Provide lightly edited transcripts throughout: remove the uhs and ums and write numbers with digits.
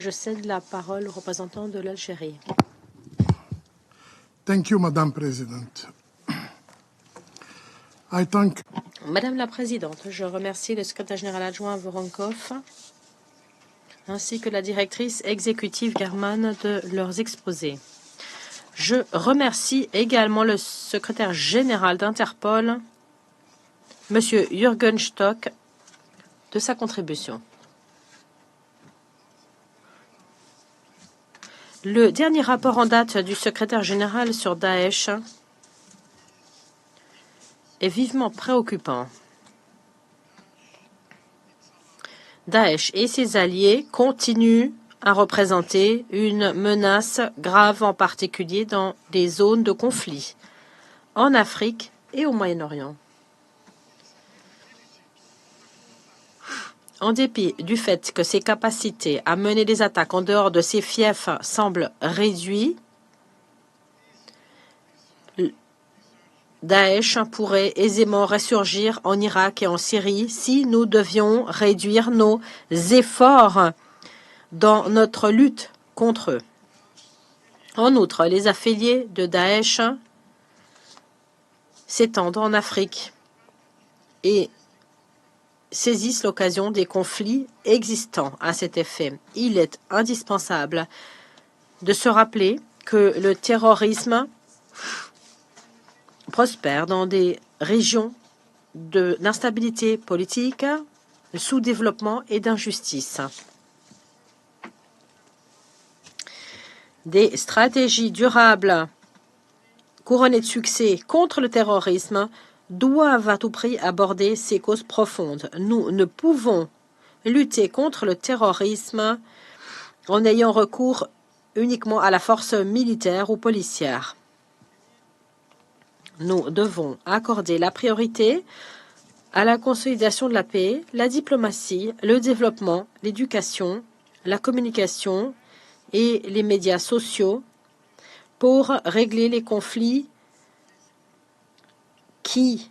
Je cède la parole au représentant de l'Algérie. Thank you, Madame President. I thank Madame la Présidente, je remercie le secrétaire général adjoint Voronkov ainsi que la directrice exécutive German de leurs exposés. Je remercie également le secrétaire général d'Interpol, Monsieur Jürgen Stock, de sa contribution. Le dernier rapport en date du secrétaire général sur Daesh est vivement préoccupant. Daesh et ses alliés continuent à représenter une menace grave, en particulier dans des zones de conflit, en Afrique et au Moyen-Orient. En dépit du fait que ses capacités à mener des attaques en dehors de ses fiefs semblent réduites, Daesh pourrait aisément ressurgir en Irak et en Syrie si nous devions réduire nos efforts dans notre lutte contre eux. En outre, les affiliés de Daesh s'étendent en Afrique et saisissent l'occasion des conflits existants à cet effet. Il est indispensable de se rappeler que le terrorisme prospère dans des régions d'instabilité politique, de sous-développement et d'injustice. Des stratégies durables couronnées de succès contre le terrorisme doivent à tout prix aborder ces causes profondes. Nous ne pouvons lutter contre le terrorisme en ayant recours uniquement à la force militaire ou policière. Nous devons accorder la priorité à la consolidation de la paix, la diplomatie, le développement, l'éducation, la communication et les médias sociaux pour régler les conflits qui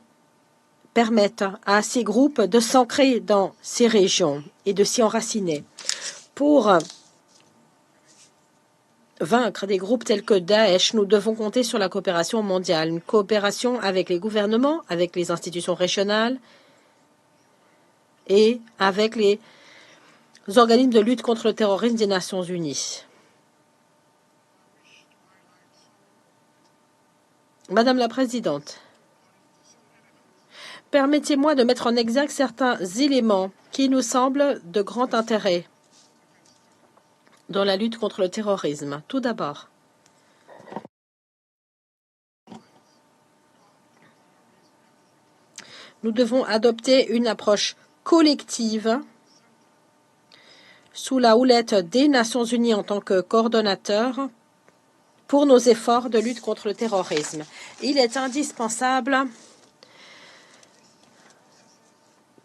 permettent à ces groupes de s'ancrer dans ces régions et de s'y enraciner. Pour vaincre des groupes tels que Daesh, nous devons compter sur la coopération mondiale, une coopération avec les gouvernements, avec les institutions régionales et avec les organismes de lutte contre le terrorisme des Nations Unies. Madame la Présidente, permettez-moi de mettre en exergue certains éléments qui nous semblent de grand intérêt dans la lutte contre le terrorisme. Tout d'abord, nous devons adopter une approche collective sous la houlette des Nations Unies en tant que coordonnateur pour nos efforts de lutte contre le terrorisme. Il est indispensable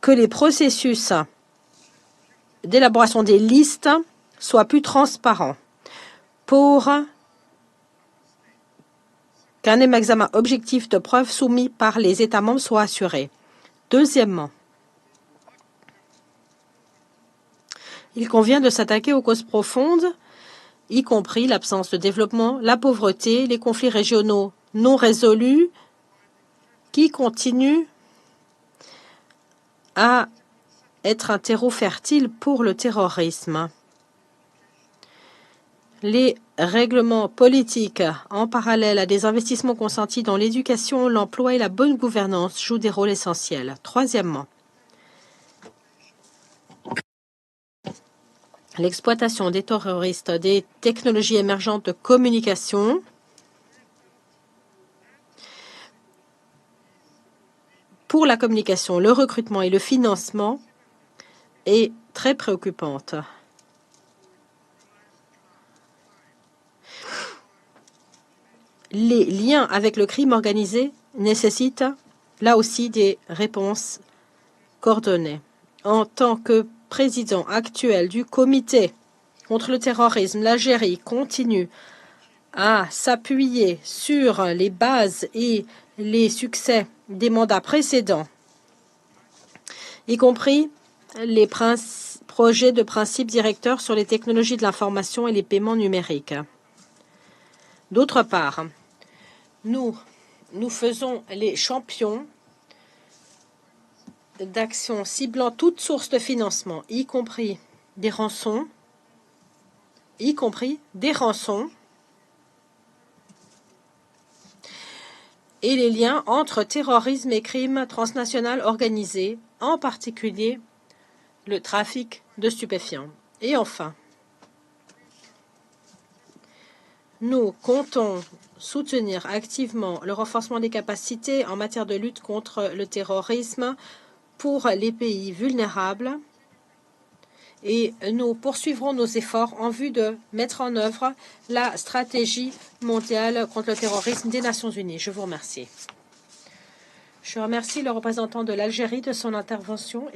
que les processus d'élaboration des listes soient plus transparents pour qu'un même examen objectif de preuves soumis par les États membres soit assuré. Deuxièmement, il convient de s'attaquer aux causes profondes, y compris l'absence de développement, la pauvreté, les conflits régionaux non résolus qui continuent à être un terreau fertile pour le terrorisme. Les règlements politiques, en parallèle à des investissements consentis dans l'éducation, l'emploi et la bonne gouvernance, jouent des rôles essentiels. Troisièmement, l'exploitation des terroristes des technologies émergentes de communication pour la communication, le recrutement et le financement est très préoccupante. Les liens avec le crime organisé nécessitent là aussi des réponses coordonnées. En tant que président actuel du comité contre le terrorisme, l'Algérie continue à s'appuyer sur les bases et les succès des mandats précédents, y compris les projet de principe directeur sur les technologies de l'information et les paiements numériques. D'autre part, nous faisons les champions d'actions ciblant toute source de financement, y compris des rançons, et les liens entre terrorisme et crimes transnational organisés, en particulier le trafic de stupéfiants. Et enfin, nous comptons soutenir activement le renforcement des capacités en matière de lutte contre le terrorisme pour les pays vulnérables et nous poursuivrons nos efforts en vue de mettre en œuvre la stratégie mondiale contre le terrorisme des Nations Unies. Je vous remercie. Je remercie le représentant de l'Algérie de son intervention.